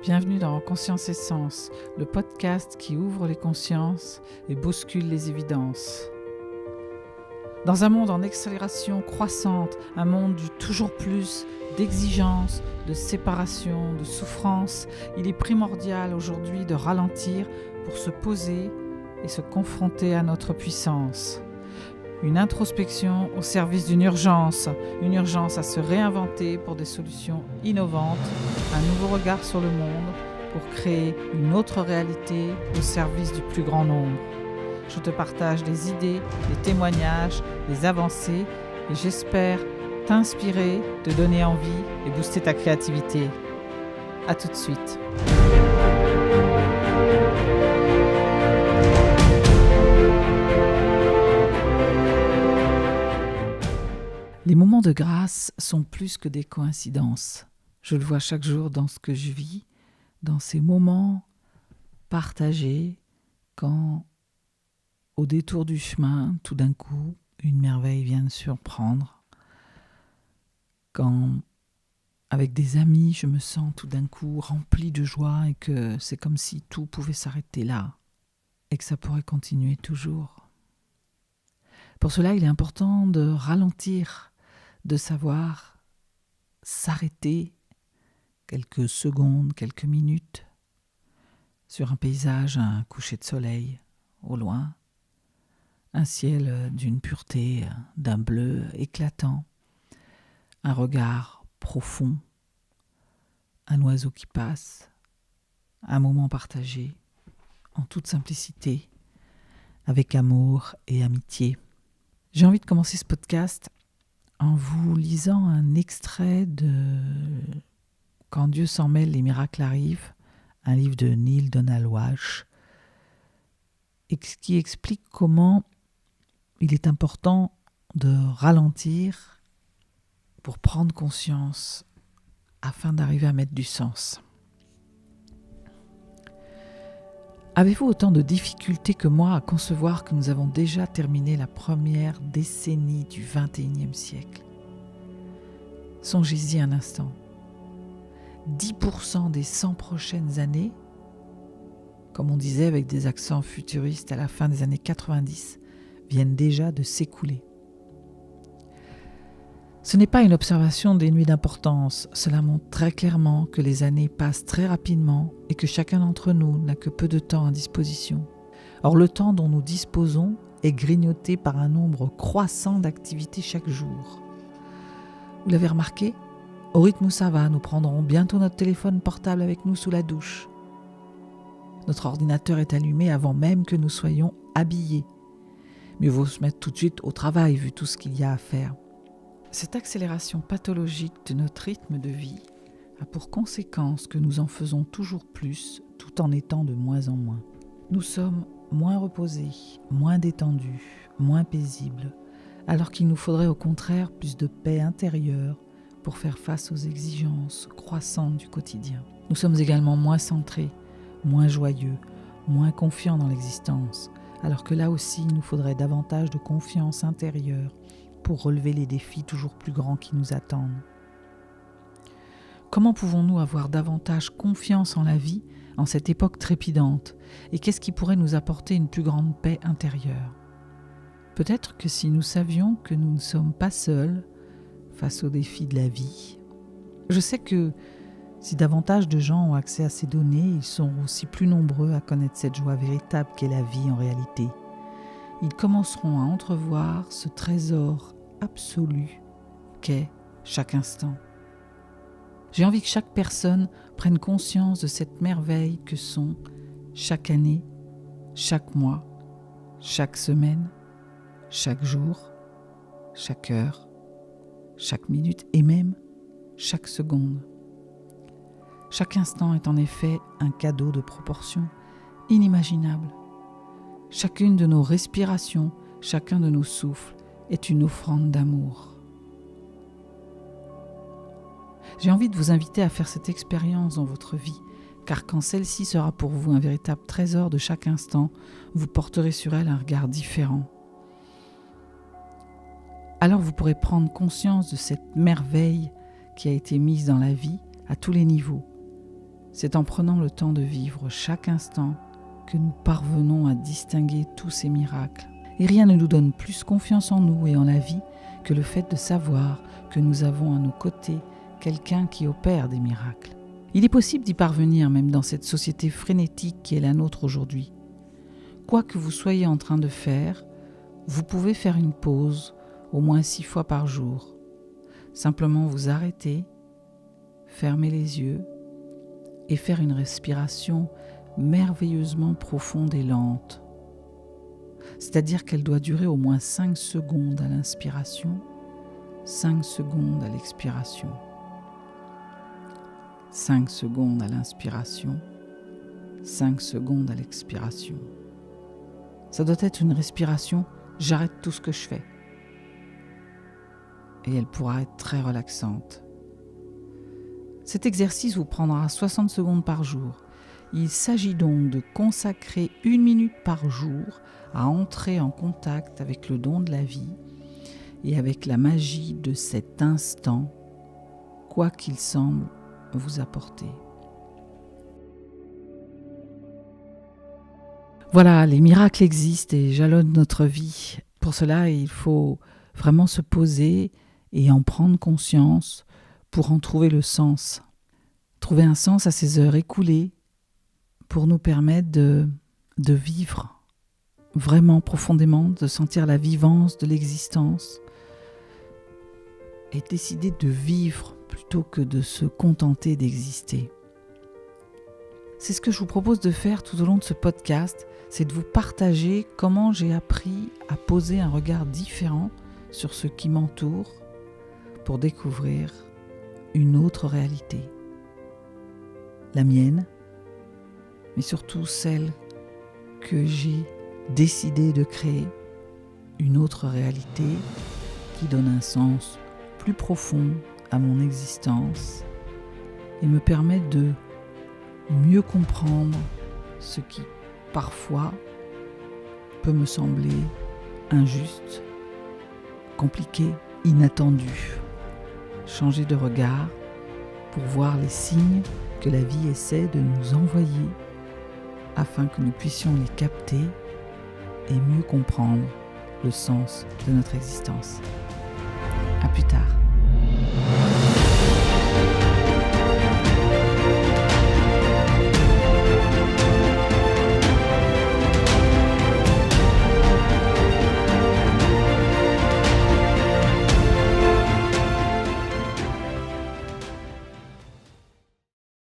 Bienvenue dans Conscience et Sens, le podcast qui ouvre les consciences et bouscule les évidences. Dans un monde en accélération croissante, un monde du toujours plus, d'exigence, de séparation, de souffrance, il est primordial aujourd'hui de ralentir pour se poser et se confronter à notre puissance. Une introspection au service d'une urgence à se réinventer pour des solutions innovantes, un nouveau regard sur le monde pour créer une autre réalité au service du plus grand nombre. Je te partage des idées, des témoignages, des avancées et j'espère t'inspirer, te donner envie et booster ta créativité. À tout de suite. Les moments de grâce sont plus que des coïncidences. Je le vois chaque jour dans ce que je vis, dans ces moments partagés, quand, au détour du chemin, tout d'un coup, une merveille vient me surprendre. Quand, avec des amis, je me sens tout d'un coup remplie de joie et que c'est comme si tout pouvait s'arrêter là et que ça pourrait continuer toujours. Pour cela, il est important de ralentir, de savoir s'arrêter quelques secondes, quelques minutes sur un paysage, un coucher de soleil au loin, un ciel d'une pureté, d'un bleu éclatant, un regard profond, un oiseau qui passe, un moment partagé en toute simplicité, avec amour et amitié. J'ai envie de commencer ce podcast en vous lisant un extrait de « Quand Dieu s'en mêle, les miracles arrivent », un livre de Neale Donald Walsch, qui explique comment il est important de ralentir pour prendre conscience afin d'arriver à mettre du sens. Avez-vous autant de difficultés que moi à concevoir que nous avons déjà terminé la première décennie du XXIe siècle ? Songez-y un instant. 10% des 100 prochaines années, comme on disait avec des accents futuristes à la fin des années 90, viennent déjà de s'écouler. Ce n'est pas une observation dénuée d'importance, cela montre très clairement que les années passent très rapidement et que chacun d'entre nous n'a que peu de temps à disposition. Or, le temps dont nous disposons est grignoté par un nombre croissant d'activités chaque jour. Vous l'avez remarqué ? Au rythme où ça va, nous prendrons bientôt notre téléphone portable avec nous sous la douche. Notre ordinateur est allumé avant même que nous soyons habillés. Mieux vaut se mettre tout de suite au travail vu tout ce qu'il y a à faire. Cette accélération pathologique de notre rythme de vie a pour conséquence que nous en faisons toujours plus tout en étant de moins en moins. Nous sommes moins reposés, moins détendus, moins paisibles, alors qu'il nous faudrait au contraire plus de paix intérieure pour faire face aux exigences croissantes du quotidien. Nous sommes également moins centrés, moins joyeux, moins confiants dans l'existence, alors que là aussi il nous faudrait davantage de confiance intérieure pour relever les défis toujours plus grands qui nous attendent. Comment pouvons-nous avoir davantage confiance en la vie en cette époque trépidante ? Et qu'est-ce qui pourrait nous apporter une plus grande paix intérieure ? Peut-être que si nous savions que nous ne sommes pas seuls face aux défis de la vie. Je sais que si davantage de gens ont accès à ces données, ils sont aussi plus nombreux à connaître cette joie véritable qu'est la vie en réalité. Ils commenceront à entrevoir ce trésor absolu qu'est chaque instant. J'ai envie que chaque personne prenne conscience de cette merveille que sont chaque année, chaque mois, chaque semaine, chaque jour, chaque heure, chaque minute et même chaque seconde. Chaque instant est en effet un cadeau de proportion inimaginable. Chacune de nos respirations, chacun de nos souffles est une offrande d'amour. J'ai envie de vous inviter à faire cette expérience dans votre vie, car quand celle-ci sera pour vous un véritable trésor de chaque instant, vous porterez sur elle un regard différent. Alors vous pourrez prendre conscience de cette merveille qui a été mise dans la vie à tous les niveaux, C'est en prenant le temps de vivre chaque instant que nous parvenons à distinguer tous ces miracles. Et rien ne nous donne plus confiance en nous et en la vie que le fait de savoir que nous avons à nos côtés quelqu'un qui opère des miracles. Il est possible d'y parvenir même dans cette société frénétique qui est la nôtre aujourd'hui. Quoi que vous soyez en train de faire, vous pouvez faire une pause au moins 6 fois par jour. Simplement vous arrêter, fermer les yeux et faire une respiration merveilleusement profonde et lente. C'est-à-dire qu'elle doit durer au moins 5 secondes à l'inspiration, 5 secondes à l'expiration. 5 secondes à l'inspiration, 5 secondes à l'expiration. Ça doit être une respiration, j'arrête tout ce que je fais. Et elle pourra être très relaxante. Cet exercice vous prendra 60 secondes par jour. Il s'agit donc de consacrer 1 minute par jour à entrer en contact avec le don de la vie et avec la magie de cet instant, quoi qu'il semble vous apporter. Voilà, les miracles existent et jalonnent notre vie. Pour cela, il faut vraiment se poser et en prendre conscience pour en trouver le sens. Trouver un sens à ces heures écoulées pour nous permettre de vivre vraiment profondément, de sentir la vivance de l'existence et décider de vivre plutôt que de se contenter d'exister. C'est ce que je vous propose de faire tout au long de ce podcast, c'est de vous partager comment j'ai appris à poser un regard différent sur ce qui m'entoure pour découvrir une autre réalité. La mienne, mais surtout celle que j'ai décidé de créer, une autre réalité qui donne un sens plus profond à mon existence et me permet de mieux comprendre ce qui parfois peut me sembler injuste, compliqué, inattendu. Changer de regard pour voir les signes que la vie essaie de nous envoyer afin que nous puissions les capter et mieux comprendre le sens de notre existence. À plus tard.